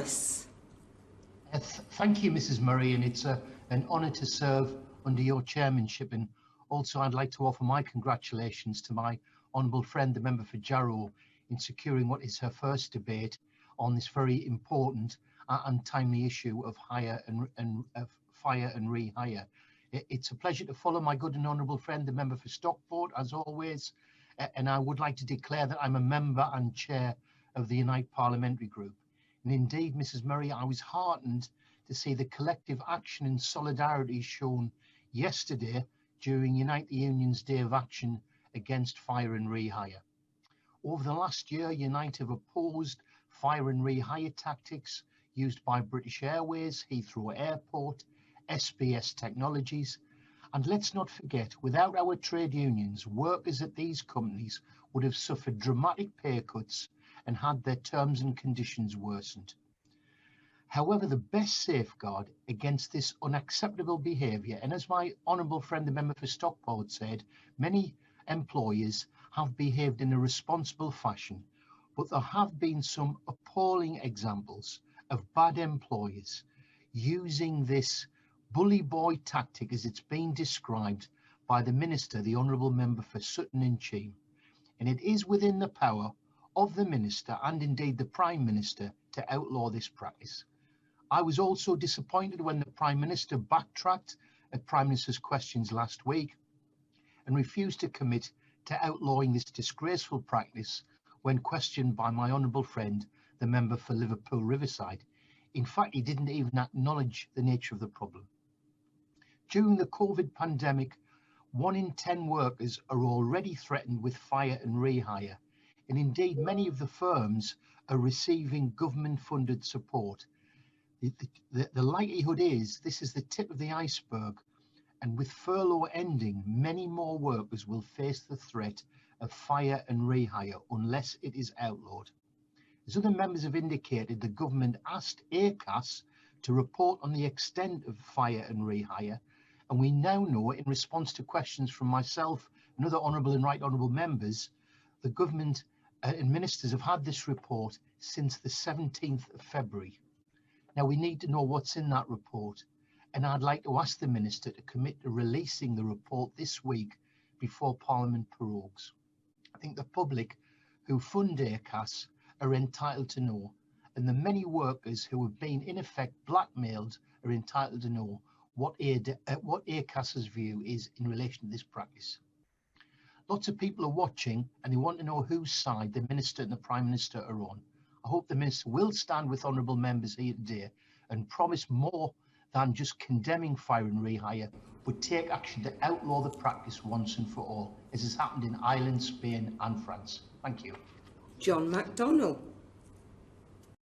Morris. Thank you, Mrs. Murray, and it's an honour to serve under your chairmanship. And also I'd like to offer my congratulations to my honourable friend, the member for Jarrow, in securing what is her first debate on this very important and timely issue of fire and rehire. It's a pleasure to follow my good and honourable friend, the member for Stockport, as always, and I would like to declare that I'm a member and chair of the Unite Parliamentary Group. And indeed, Mrs. Murray, I was heartened to see the collective action and solidarity shown yesterday during Unite the Union's Day of Action against fire and rehire. Over the last year, Unite have opposed fire and rehire tactics used by British Airways, Heathrow Airport, SBS Technologies, and let's not forget, without our trade unions, workers at these companies would have suffered dramatic pay cuts and had their terms and conditions worsened. However, the best safeguard against this unacceptable behaviour, and as my honourable friend the member for Stockport said, many employers have behaved in a responsible fashion, but there have been some appalling examples of bad employers using this bully boy tactic as it's been described by the Minister, the honourable member for Sutton and Cheam. And it is within the power of the Minister and indeed the Prime Minister to outlaw this practice. I was also disappointed when the Prime Minister backtracked at Prime Minister's questions last week and refused to commit to outlawing this disgraceful practice when questioned by my honourable friend, the member for Liverpool Riverside. In fact, he didn't even acknowledge the nature of the problem. During the COVID pandemic, 1 in 10 workers are already threatened with fire and rehire. And indeed, many of the firms are receiving government-funded support. The likelihood is this is the tip of the iceberg, and with furlough ending, many more workers will face the threat of fire and rehire unless it is outlawed. As other members have indicated, the government asked ACAS to report on the extent of fire and rehire, and we now know, in response to questions from myself and other honourable and right honourable members, the government and ministers have had this report since the 17th of February. Now we need to know what's in that report, and I'd like to ask the Minister to commit to releasing the report this week before Parliament prorogues. I think the public who fund ACAS are entitled to know, and the many workers who have been in effect blackmailed are entitled to know what ACAS's view is in relation to this practice. Lots of people are watching and they want to know whose side the Minister and the Prime Minister are on. I hope the Minister will stand with honourable members here today and promise more than just condemning fire and rehire, but take action to outlaw the practice once and for all, as has happened in Ireland, Spain and France. Thank you. John McDonnell.